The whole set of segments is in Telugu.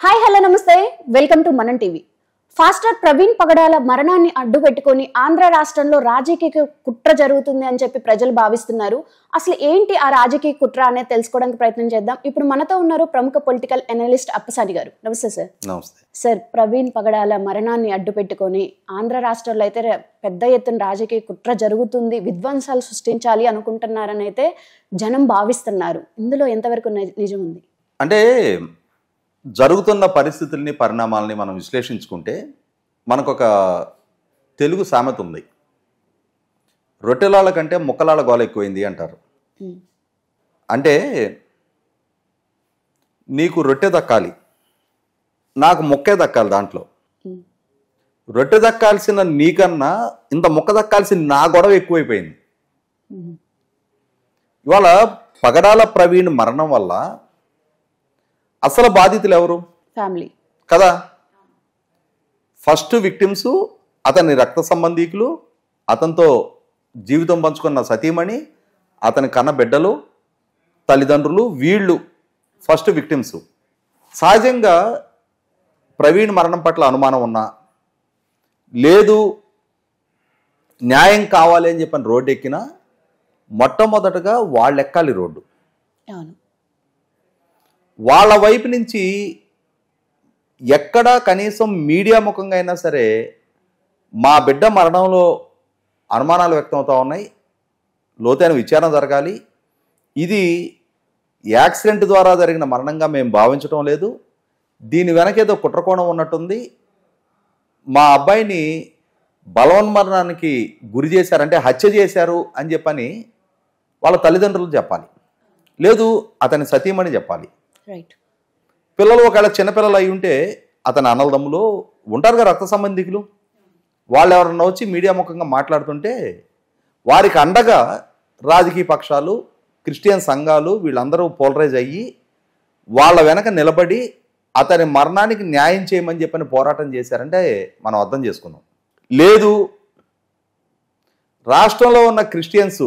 హాయ్ హలో నమస్తే వెల్కమ్ టు మనం టీవీ. ఫాస్టర్ ప్రవీణ్ పగడాల మరణాన్ని అడ్డు పెట్టుకొని ఆంధ్ర రాష్ట్రంలో రాజకీయ కుట్ర జరుగుతుంది అని చెప్పి ప్రజలు భావిస్తున్నారు. అసలు ఏంటి ఆ రాజకీయ కుట్ర అనేది తెలుసుకోవడానికి ప్రయత్నం చేద్దాం. ఇప్పుడు మనతో ఉన్నారు ప్రముఖ పొలిటికల్ అనలిస్ట్ అప్పసాని గారు. నమస్తే సార్. నమస్తే సార్, ప్రవీణ్ పగడాల మరణాన్ని అడ్డు పెట్టుకొని ఆంధ్ర రాష్ట్రంలో అయితే పెద్ద ఎత్తున రాజకీయ కుట్ర జరుగుతుంది, విధ్వంసాలు సృష్టించాలి అనుకుంటున్నారని అయితే జనం భావిస్తున్నారు. ఇందులో ఎంతవరకు నిజం ఉంది? అంటే జరుగుతున్న పరిస్థితుల్ని పరిణామాలని మనం విశ్లేషించుకుంటే మనకు ఒక తెలుగు సామెత ఉంది, రొట్టెలాల కంటే ముక్కలాల గోల ఎక్కువైంది అంటారు. అంటే నీకు రొట్టె దక్కాలి, నాకు ముక్కే దక్కాలి. దాంట్లో రొట్టె దక్కాల్సిన నీకన్నా ఇంత ముక్క దక్కాల్సిన నా గొడవ ఎక్కువైపోయింది. ఇవాళ పగడాల ప్రవీణ్ మరణం వల్ల అసలు బాధితులు ఎవరు? ఫ్యామిలీ కదా. ఫస్ట్ విక్టిమ్స్ అతని రక్త సంబంధీకులు, అతనితో జీవితం పంచుకున్న సతీమణి, అతని కన్న బిడ్డలు, తల్లిదండ్రులు, వీళ్ళు ఫస్ట్ విక్టిమ్స్. సహజంగా ప్రవీణ్ మరణం పట్ల అనుమానం ఉన్నా, లేదు న్యాయం కావాలి అని చెప్పని రోడ్డు ఎక్కినా మొట్టమొదటగా వాళ్ళు ఎక్కాలి రోడ్డు. వాళ్ళ వైపు నుంచి ఎక్కడా కనీసం మీడియా ముఖంగా అయినా సరే మా బిడ్డ మరణంలో అనుమానాలు వ్యక్తం అవుతూ ఉన్నాయి, లోతైన విచారణ జరగాలి, ఇది యాక్సిడెంట్ ద్వారా జరిగిన మరణంగా మేము భావించడం లేదు, దీని వెనకేదో కుట్రకోణం ఉన్నట్టుంది, మా అబ్బాయిని బలవన్మరణానికి గురి చేశారంటే హత్య చేశారు అని చెప్పని వాళ్ళ తల్లిదండ్రులు చెప్పాలి, లేదు అతని సతీమణి చెప్పాలి. పిల్లలు ఒకవేళ చిన్నపిల్లలు అయి ఉంటే అతని అన్నదమ్ములు ఉంటారుగా రక్త సంబంధికులు, వాళ్ళు ఎవరన్నా వచ్చి మీడియా ముఖంగా మాట్లాడుతుంటే వారికి అండగా రాజకీయ పక్షాలు, క్రిస్టియన్ సంఘాలు వీళ్ళందరూ పోలరైజ్ అయ్యి వాళ్ళ వెనక నిలబడి అతని మరణానికి న్యాయం చేయమని చెప్పని పోరాటం చేశారంటే మనం అర్థం చేసుకున్నాం. లేదు రాష్ట్రంలో ఉన్న క్రిస్టియన్స్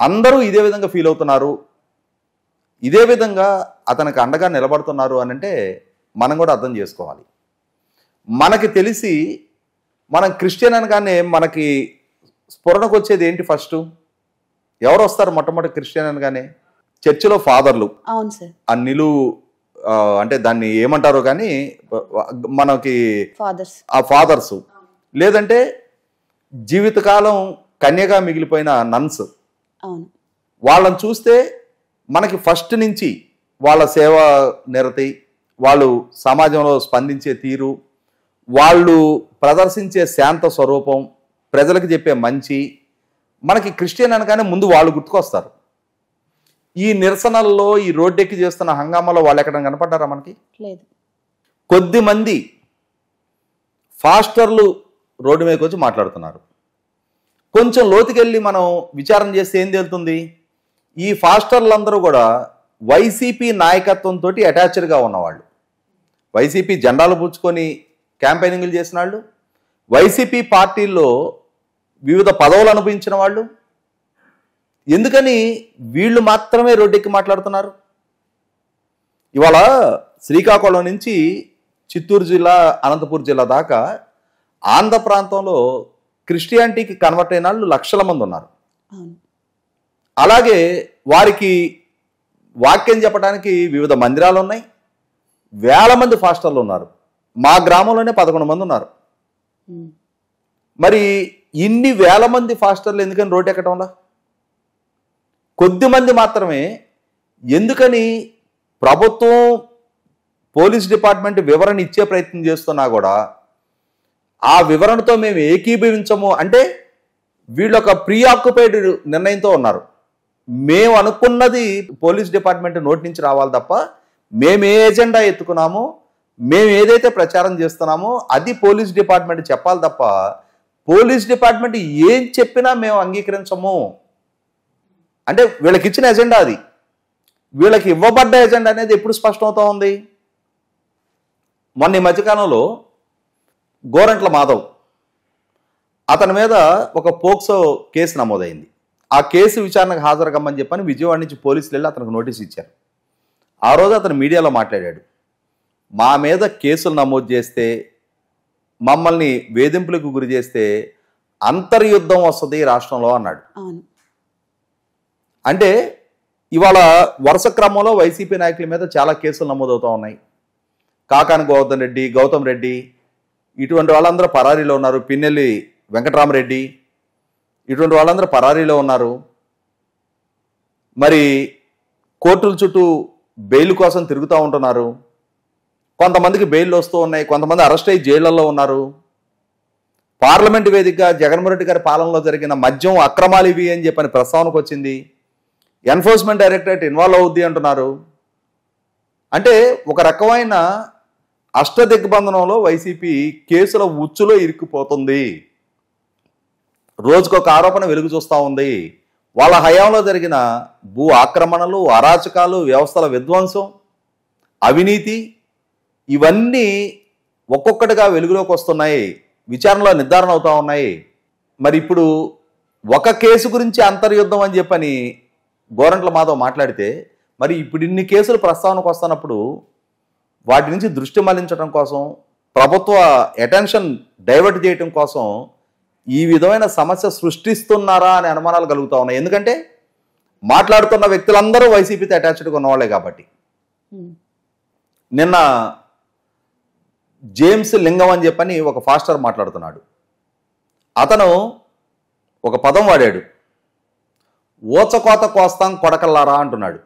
అందరూ ఇదే విధంగా ఫీల్ అవుతున్నారు, ఇదే విధంగా అతనికి అండగా నిలబడుతున్నారు అని అంటే మనం కూడా అర్థం చేసుకోవాలి. మనకి తెలిసి మనం క్రిస్టియన్ అనగానే మనకి స్ఫురణకు వచ్చేది ఏంటి? ఫస్ట్ ఎవరు వస్తారు మొట్టమొదటి క్రిస్టియన్ అనగానే? చర్చిలో ఫాదర్లు, ఆ నిలువు అంటే దాన్ని ఏమంటారో కానీ మనకి ఆ ఫాదర్స్, లేదంటే జీవితకాలం కన్యగా మిగిలిపోయిన నన్స్, వాళ్ళని చూస్తే మనకి ఫస్ట్ నుంచి వాళ్ళ సేవ నిరతి, వాళ్ళు సమాజంలో స్పందించే తీరు, వాళ్ళు ప్రదర్శించే శాంత స్వరూపం, ప్రజలకు చెప్పే మంచి, మనకి క్రిస్టియన్ అనగానే ముందు వాళ్ళు గుర్తుకొస్తారు. ఈ నిరసనల్లో ఈ రోడ్డెక్కి చేస్తున్న హంగామాలో వాళ్ళు ఎక్కడ కనపడ్డారా మనకి? లేదు. కొద్దిమంది ఫాస్టర్లు రోడ్డు మీదకి వచ్చి మాట్లాడుతున్నారు. కొంచెం లోతుకెళ్ళి మనం విచారణ చేస్తే ఏం తేలుతుంది? ఈ ఫాస్టర్లందరూ కూడా వైసీపీ నాయకత్వంతో అటాచ్డ్గా ఉన్నవాళ్ళు, వైసీపీ జెండాలు పుచ్చుకొని క్యాంపెయినింగ్లు చేసిన వాళ్ళు, వైసీపీ పార్టీల్లో వివిధ పదవులు అనుభవించిన వాళ్ళు. ఎందుకని వీళ్ళు మాత్రమే రోడ్డెక్కి మాట్లాడుతున్నారు? ఇవాళ శ్రీకాకుళం నుంచి చిత్తూరు జిల్లా, అనంతపురం జిల్లా దాకా ఆంధ్ర ప్రాంతంలో క్రిస్టియానిటీకి కన్వర్ట్ అయిన వాళ్ళు లక్షల మంది ఉన్నారు. అలాగే వారికి వాక్యం చెప్పడానికి వివిధ మందిరాలు ఉన్నాయి, వేల మంది ఫాస్టర్లు ఉన్నారు. మా గ్రామంలోనే 11 మంది ఉన్నారు. మరి ఇన్ని వేల మంది ఫాస్టర్లు ఎందుకని రోడ్డు ఎక్కడంలా? కొద్దిమంది మాత్రమే. ఎందుకని? ప్రభుత్వం, పోలీస్ డిపార్ట్మెంట్ వివరణ ఇచ్చే ప్రయత్నం చేస్తున్నా కూడా ఆ వివరణతో మేము ఏకీభవించము అంటే వీళ్ళు ఒక ప్రీ ఆక్యుపైడ్ నిర్ణయంతో ఉన్నారు. మేము అనుకున్నది పోలీస్ డిపార్ట్మెంట్ నోటి నుంచి రావాలి తప్ప, మేము ఏ ఎజెండా ఎత్తుకున్నామో, మేము ఏదైతే ప్రచారం చేస్తున్నామో అది పోలీస్ డిపార్ట్మెంట్ చెప్పాలి తప్ప, పోలీస్ డిపార్ట్మెంట్ ఏం చెప్పినా మేము అంగీకరించము అంటే వీళ్ళకి ఇచ్చిన ఎజెండా అది. వీళ్ళకి ఇవ్వబడ్డ ఎజెండా అనేది ఎప్పుడు స్పష్టమవుతూ ఉంది? మొన్న ఈ మధ్యకాలంలో గోరంట్ల మాధవ్, అతని మీద ఒక పోక్సో కేసు నమోదైంది. ఆ కేసు విచారణకు హాజరు కమ్మని చెప్పని విజయవాడ నుంచి పోలీసులు వెళ్ళి అతనికి నోటీస్ ఇచ్చారు. ఆ రోజు అతను మీడియాలో మాట్లాడాడు. మా మీద కేసులు నమోదు చేస్తే, మమ్మల్ని వేధింపులకు గురి చేస్తే అంతర్యుద్ధం వస్తుంది ఈ రాష్ట్రంలో అన్నాడు. అంటే ఇవాళ వరుస క్రమంలో వైసీపీ నాయకుల మీద చాలా కేసులు నమోదవుతూ ఉన్నాయి. కాకాని గౌతమ్ రెడ్డి ఇటువంటి వాళ్ళందరూ పరారీలో ఉన్నారు. పిన్నెల్లి వెంకటరామరెడ్డి ఇటువంటి వాళ్ళందరూ పరారీలో ఉన్నారు. మరి కోర్టుల చుట్టూ బెయిల్ కోసం తిరుగుతూ ఉంటున్నారు. కొంతమందికి బెయిల్ వస్తూ ఉన్నాయి, కొంతమంది అరెస్ట్ అయ్యి జైళ్లలో ఉన్నారు. పార్లమెంటు వేదికగా జగన్మోహన్ రెడ్డి గారి పాలనలో జరిగిన మద్యం అక్రమాలు ఇవి అని చెప్పని ప్రస్తావనకు వచ్చింది. ఎన్ఫోర్స్మెంట్ డైరెక్టరేట్ ఇన్వాల్వ్ అవుద్ది అంటున్నారు. అంటే ఒక రకమైన అష్టదిగ్బంధనంలో వైసీపీ కేసుల ఉచ్చులో ఇరుక్కుపోతుంది. రోజుకొక ఆరోపణ వెలుగు చూస్తూ ఉంది. వాళ్ళ హయాంలో జరిగిన భూ ఆక్రమణలు, అరాచకాలు, వ్యవస్థల విధ్వంసం, అవినీతి ఇవన్నీ ఒక్కొక్కటిగా వెలుగులోకి వస్తున్నాయి, విచారణలో నిర్ధారణ అవుతూ ఉన్నాయి. మరి ఇప్పుడు ఒక కేసు గురించి అంతర్యుద్ధం అని చెప్పని గోరంట్ల మాధవ్ మాట్లాడితే, మరి ఇప్పుడు ఇన్ని కేసులు ప్రస్తావనకు వస్తున్నప్పుడు వాటి నుంచి దృష్టి మళ్లించడం కోసం, ప్రభుత్వ అటెన్షన్ డైవర్ట్ చేయడం కోసం ఈ విధమైన సమస్య సృష్టిస్తున్నారా అనే అనుమానాలు కలుగుతూ ఉన్నాయి. ఎందుకంటే మాట్లాడుతున్న వ్యక్తులందరూ వైసీపీతో అటాచ్డ్గా ఉన్నవాళ్లే కాబట్టి. నిన్న జేమ్స్ లింగం అని చెప్పని ఒక ఫాస్టర్ మాట్లాడుతున్నాడు. అతను ఒక పదం వాడాడు, ఓచకోత కోస్తాం కొడకల్లారా అంటున్నాడు.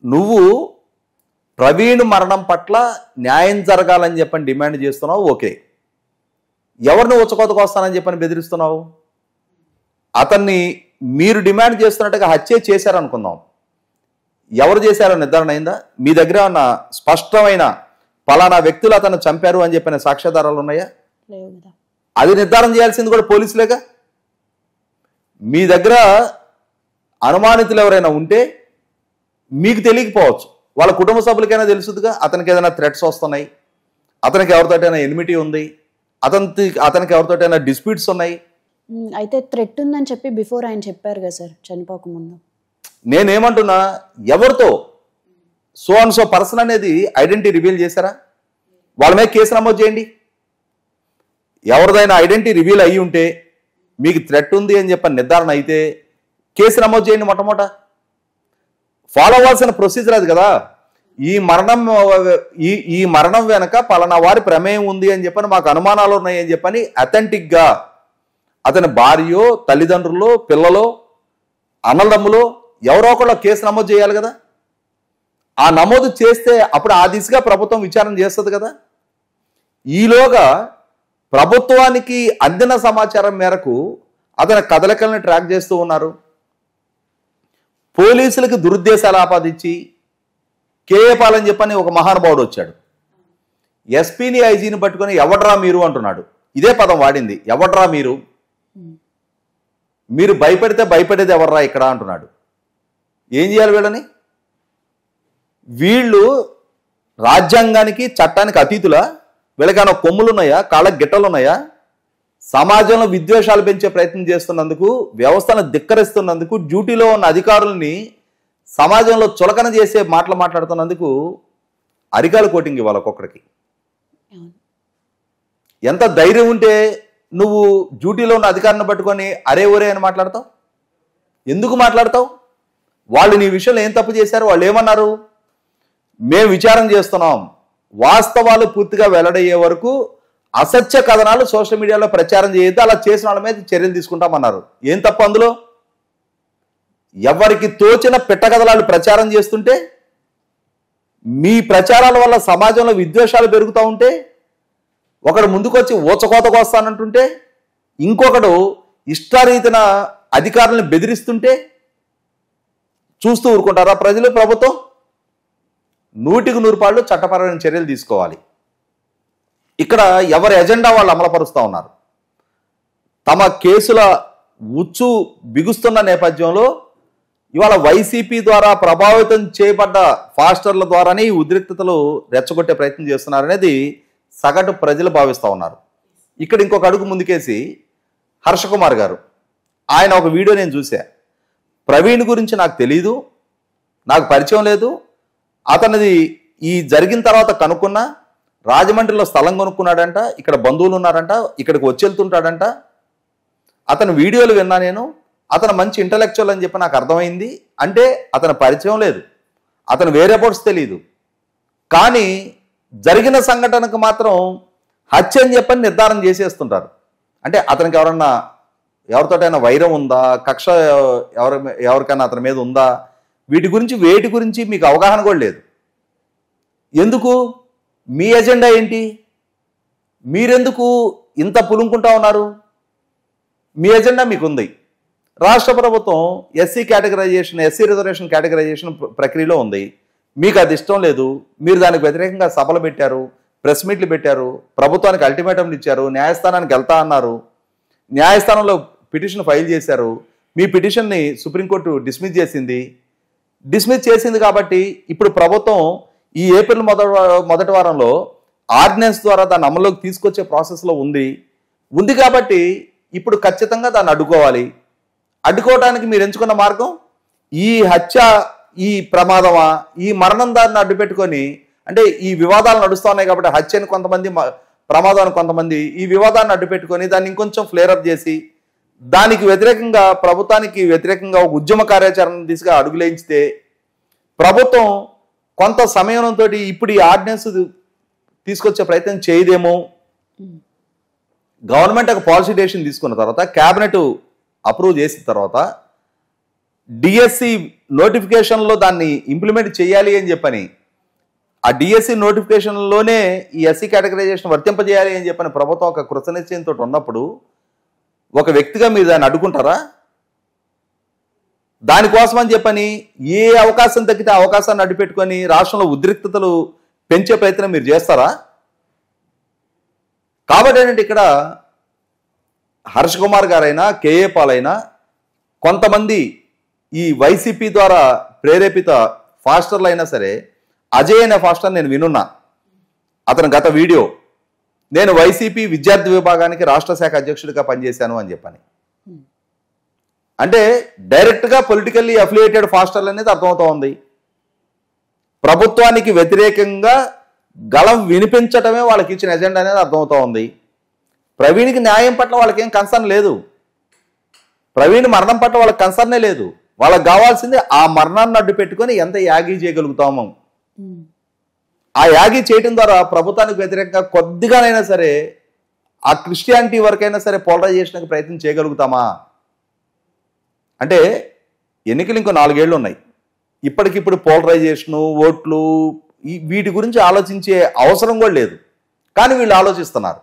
నువ్వు ప్రవీణ్ మరణం పట్ల న్యాయం జరగాలని చెప్పని డిమాండ్ చేస్తున్నావు, ఓకే. ఎవరిని ఊచకోత కోస్తానని చెప్పని బెదిరిస్తున్నావు? అతన్ని మీరు డిమాండ్ చేస్తున్నట్టుగా హత్య చేశారనుకుందాం, ఎవరు చేశారో నిర్ధారణ అయిందా? మీ దగ్గర ఉన్న స్పష్టమైన పలానా వ్యక్తులు అతను చంపారు అని చెప్పిన సాక్ష్యాధారాలు ఉన్నాయా? అది నిర్ధారణ చేయాల్సింది కూడా పోలీసులేగా. మీ దగ్గర అనుమానితులు ఎవరైనా ఉంటే మీకు తెలియకపోవచ్చు, వాళ్ళ కుటుంబ సభ్యులకైనా తెలుసుదిగా. అతనికి ఏదైనా థ్రెట్స్ వస్తున్నాయి, అతనికి ఎవరితోటైనా ఎనిమిటీ ఉంది, అతనికి ఎవరితోటైనా డిస్ప్యూట్స్ ఉన్నాయి. అయితే థ్రెట్ ఉందని చెప్పి బిఫోర్ ఆయన చెప్పారు కదా సార్ చనిపోకముందు. నేనేమంటున్నా, ఎవరితో సో అండ్ సో పర్సన్ అనేది ఐడెంటిటీ రివీల్ చేశారా? వాళ్ళ మీద కేసు నమోదు చేయండి. ఎవరిదైనా ఐడెంటిటీ రివీల్ అయ్యి ఉంటే, మీకు థ్రెట్ ఉంది అని చెప్పని నిర్ధారణ అయితే కేసు నమోదు చేయండి. మొట్టమొదట ఫాలో అవ్వాల్సిన ప్రొసీజర్ అది కదా. ఈ మరణం వెనక పలానా వారి ప్రమేయం ఉంది అని చెప్పని, మాకు అనుమానాలు ఉన్నాయి అని చెప్పని అథెంటిక్గా అతని భార్యో, తల్లిదండ్రులు, పిల్లలు, అన్నదమ్ములు ఎవరో ఒకళ్ళు కేసు నమోదు చేయాలి కదా. ఆ నమోదు చేస్తే అప్పుడు ఆ దిశగా ప్రభుత్వం విచారణ చేస్తుంది కదా. ఈలోగా ప్రభుత్వానికి అందిన సమాచారం మేరకు అతని కదలికలను ట్రాక్ చేస్తూ ఉన్నారు. పోలీసులకు దురుద్దేశాలు ఆపాదించి కేఏ పాల్ అని చెప్పని ఒక మహానుభావుడు వచ్చాడు. ఎస్పీని, ఐజీని పట్టుకొని ఎవడ్రా మీరు అంటున్నాడు. ఇదే పదం వాడింది, ఎవడ్రా మీరు, మీరు భయపెడితే భయపడేది ఎవర్రా ఇక్కడ అంటున్నాడు. ఏం చేయాలి వీళ్ళని? వీళ్ళు రాజ్యాంగానికి, చట్టానికి అతీతులా? వీళ్ళకైనా కొమ్ములు ఉన్నాయా, కాళ్ళకి గిట్టలు ఉన్నాయా? సమాజంలో విద్వేషాలు పెంచే ప్రయత్నం చేస్తున్నందుకు, వ్యవస్థను ధిక్కరిస్తున్నందుకు, డ్యూటీలో ఉన్న అధికారుల్ని సమాజంలో చులకన చేసే మాటలు మాట్లాడుతున్నందుకు అరికాలు కోటింగ్ ఇవ్వాలి ఒక్కొక్కడికి. ఎంత ధైర్యం ఉంటే నువ్వు డ్యూటీలో ఉన్న అధికారిని పట్టుకొని అరే ఒరే అని మాట్లాడతావు? ఎందుకు మాట్లాడతావు? వాళ్ళు నీ విషయంలో ఏం తప్పు చేశారు? వాళ్ళు ఏమన్నారు? మేము విచారణ చేస్తున్నాం, వాస్తవాలు పూర్తిగా వెల్లడయ్యే వరకు అసత్య కథనాలు సోషల్ మీడియాలో ప్రచారం చేయొద్దు, అలా చేసిన వాళ్ళ మీద చర్యలు తీసుకుంటామన్నారు. ఏం తప్పు అందులో? ఎవరికి తోచిన పిట్టకథలాలు ప్రచారం చేస్తుంటే, మీ ప్రచారాల వల్ల సమాజంలో విద్వేషాలు పెరుగుతూ ఉంటే, ఒకడు ముందుకొచ్చి ఊచకోతకు వస్తానంటుంటే, ఇంకొకడు ఇష్టారీతిన అధికారులను బెదిరిస్తుంటే చూస్తూ ఊరుకుంటారా ప్రజలు? ప్రభుత్వం 100కి 100 చట్టపరమైన చర్యలు తీసుకోవాలి. ఇక్కడ ఎవరి ఎజెండా వాళ్ళు అమలుపరుస్తూ ఉన్నారు. తమ కేసుల ఉచ్చు బిగుస్తున్న నేపథ్యంలో ఇవాళ వైసీపీ ద్వారా ప్రభావితం చేయబడ్డ ఫాస్టర్ల ద్వారానే ఈ ఉద్రిక్తతలు రెచ్చగొట్టే ప్రయత్నం చేస్తున్నారనేది సగటు ప్రజలు భావిస్తూ ఉన్నారు. ఇక్కడ ఇంకొక అడుగు ముందుకేసి హర్ష కుమార్ గారు, ఆయన ఒక వీడియో నేను చూసా. ప్రవీణ్ గురించి నాకు తెలీదు, నాకు పరిచయం లేదు, అతనిది ఈ జరిగిన తర్వాత కనుక్కున్నా, రాజమండ్రిలో స్థలం కొనుక్కున్నాడంట, ఇక్కడ బంధువులు ఉన్నారంట, ఇక్కడికి వచ్చి వెళ్తుంటాడంట. అతని వీడియోలు విన్నా నేను. అతను మంచి ఇంటలెక్చువల్ అని చెప్పి నాకు అర్థమైంది. అంటే అతని పరిచయం లేదు, అతను వేరే పోర్ట్స్ తెలియదు, కానీ జరిగిన సంఘటనకు మాత్రం హత్య అని చెప్పని నిర్ధారణ చేసేస్తుంటారు. అంటే అతనికి ఎవరితోటైనా వైరం ఉందా, కక్ష ఎవరికైనా అతని మీద ఉందా, వేటి గురించి మీకు అవగాహన కూడా లేదు. ఎందుకు? మీ ఎజెండా ఏంటి? మీరెందుకు ఇంత పులుంకుంటా ఉన్నారు? మీ ఎజెండా మీకుంది. రాష్ట్ర ప్రభుత్వం ఎస్సీ రిజర్వేషన్ కేటగరైజేషన్ ప్రక్రియలో ఉంది. మీకు అది ఇష్టం లేదు, మీరు దానికి వ్యతిరేకంగా సభలు పెట్టారు, ప్రెస్ మీట్లు పెట్టారు, ప్రభుత్వానికి అల్టిమేటంలు ఇచ్చారు, న్యాయస్థానానికి వెళ్తా అన్నారు, న్యాయస్థానంలో పిటిషన్ ఫైల్ చేశారు. మీ పిటిషన్ని సుప్రీంకోర్టు డిస్మిస్ చేసింది కాబట్టి ఇప్పుడు ప్రభుత్వం ఈ ఏప్రిల్ మొదటి వారంలో ఆర్డినెన్స్ ద్వారా దాన్ని అమల్లోకి తీసుకొచ్చే ప్రాసెస్లో ఉంది కాబట్టి ఇప్పుడు ఖచ్చితంగా దాన్ని అడ్డుకోవాలి. అడ్డుకోవడానికి మీరు ఎంచుకున్న మార్గం ఈ హత్య, ఈ ప్రమాదమా, ఈ మరణం దాన్ని అడ్డు పెట్టుకొని, అంటే ఈ వివాదాలు నడుస్తూ ఉన్నాయి కాబట్టి హత్యని కొంతమంది, ప్రమాదాన్ని కొంతమంది, ఈ వివాదాన్ని అడ్డు పెట్టుకొని దాన్ని ఇంకొంచెం ఫ్లేరప్ చేసి దానికి వ్యతిరేకంగా, ప్రభుత్వానికి వ్యతిరేకంగా ఒక ఉద్యమ కార్యాచరణ దిశగా అడుగులేయించితే ప్రభుత్వం కొంత సమయంతో ఇప్పుడు ఈ ఆర్డినెన్స్ తీసుకొచ్చే ప్రయత్నం చేయదేమో. గవర్నమెంట్ ఒక పాలసీ డెసిషన్ తీసుకున్న తర్వాత, క్యాబినెట్ అప్రూవ్ చేసిన తర్వాత డిఎస్సి నోటిఫికేషన్లో దాన్ని ఇంప్లిమెంట్ చేయాలి అని చెప్పని, ఆ డిఎస్సి నోటిఫికేషన్లోనే ఈ ఎస్సీ కేటగరైజేషన్ వర్తింపజేయాలి అని చెప్పని ప్రభుత్వం ఒక కృతనిశ్చయంతో ఉన్నప్పుడు ఒక వ్యక్తిగా మీరు దాన్ని అడ్డుకుంటారా? దానికోసం అని చెప్పని ఏ అవకాశం తగ్గితే ఆ అవకాశాన్ని అడ్డుపెట్టుకొని రాష్ట్రంలో ఉద్రిక్తతలు పెంచే ప్రయత్నం మీరు చేస్తారా? కాబట్టి ఏంటంటే ఇక్కడ హర్ష్ కుమార్ గారైనా, కేఏ పాల్ అయినా, కొంతమంది ఈ వైసీపీ ద్వారా ప్రేరేపిత ఫాస్టర్లు అయినా సరే, అజయ్ అనే ఫాస్టర్ నేను వినున్నా, అతను గత వీడియో, నేను వైసీపీ విద్యార్థి విభాగానికి రాష్ట్ర శాఖ అధ్యక్షుడిగా పనిచేశాను అని చెప్పని, అంటే డైరెక్ట్గా పొలిటికల్లీ అఫిలియేటెడ్ ఫాస్టర్లు అనేది అర్థమవుతా ఉంది. ప్రభుత్వానికి వ్యతిరేకంగా గళం వినిపించటమే వాళ్ళకి ఇచ్చిన ఎజెండా అనేది అర్థమవుతా ఉంది. ప్రవీణ్కి న్యాయం పట్ల వాళ్ళకి ఏం కన్సర్న్ లేదు, ప్రవీణ్ మరణం పట్ల వాళ్ళకి కన్సర్నే లేదు. వాళ్ళకి కావాల్సింది ఆ మరణాన్ని అడ్డు పెట్టుకొని ఎంత యాగీ చేయగలుగుతాము. ఆ యాగీ చేయటం ద్వారా ప్రభుత్వానికి వ్యతిరేకంగా కొద్దిగానైనా సరే ఆ క్రిస్టియానిటీ వరకైనా సరే పోలరైజేషన్కి ప్రయత్నం చేయగలుగుతామా? అంటే ఎన్నికలు ఇంకో 4 ఏళ్ళు ఉన్నాయి. ఇప్పటికిప్పుడు పోలరైజేషను, ఓట్లు, వీటి గురించి ఆలోచించే అవసరం కూడా లేదు, కానీ వీళ్ళు ఆలోచిస్తున్నారు.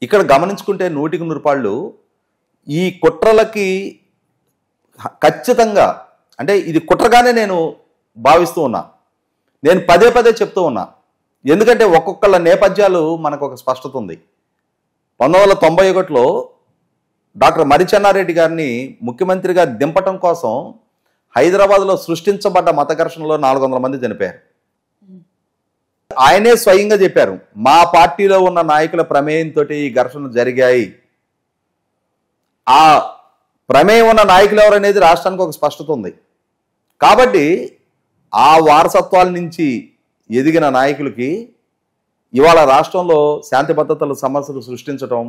ఇక్కడ గమనించుకుంటే 100కి 100 ఈ కుట్రలకి ఖచ్చితంగా, అంటే ఇది కుట్రగానే నేను భావిస్తూ ఉన్నా. నేను పదే చెప్తూ ఉన్నా, ఎందుకంటే ఒక్కొక్కళ్ళ నేపథ్యాలు మనకు ఒక స్పష్టత ఉంది. 1991లో డాక్టర్ మరిచెన్నారెడ్డి గారిని ముఖ్యమంత్రిగా దింపటం కోసం హైదరాబాద్లో సృష్టించబడ్డ మత ఘర్షణలో 400 మంది చనిపోయారు. ఆయనే స్వయంగా చెప్పారు, మా పార్టీలో ఉన్న నాయకుల ప్రమేయంతో ఈ ఘర్షణలు జరిగాయి. ఆ ప్రమేయం ఉన్న నాయకులు ఎవరనేది రాష్ట్రానికి ఒక స్పష్టత ఉంది. కాబట్టి ఆ వారసత్వాల నుంచి ఎదిగిన నాయకులకి ఇవాళ రాష్ట్రంలో శాంతి భద్రతల సమస్యలు సృష్టించటం,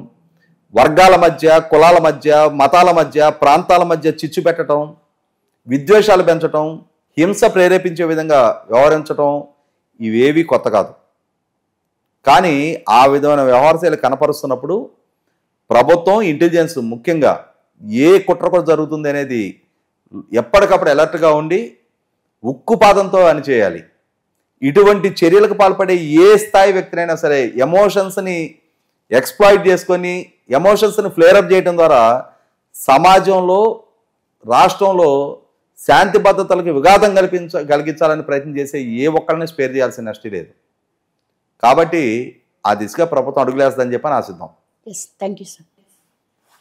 వర్గాల మధ్య, కులాల మధ్య, మతాల మధ్య, ప్రాంతాల మధ్య చిచ్చు పెట్టడం, విద్వేషాలు పెంచటం, హింస ప్రేరేపించే విధంగా వ్యవహరించటం, ఇవేవి కొత్త కాదు. కానీ ఆ విధమైన వ్యవహారశైలి కనపరుస్తున్నప్పుడు ప్రభుత్వం, ఇంటెలిజెన్స్ ముఖ్యంగా ఏ కుట్ర జరుగుతుంది అనేది ఎప్పటికప్పుడు అలర్ట్గా ఉండి ఉక్కుపాదంతో అణిచేయాలి. ఇటువంటి చర్యలకు పాల్పడే ఏ స్థాయి వ్యక్తినైనా సరే ఎమోషన్స్ని ఎక్స్ప్లాయిట్ చేసుకొని, ఎమోషన్స్ని ఫ్లేరప్ చేయడం ద్వారా సమాజంలో, రాష్ట్రంలో శాంతి భద్రతలకు విఘాతం కలిగించాలని ప్రయత్నం చేసే ఏ ఒక్కరిని స్పేర్ చేయాల్సిన నష్టం లేదు. కాబట్టి ఆ దిశగా ప్రభుత్వం అడుగులేస్తుందని చెప్పని ఆశిద్దాం. Thank you sir.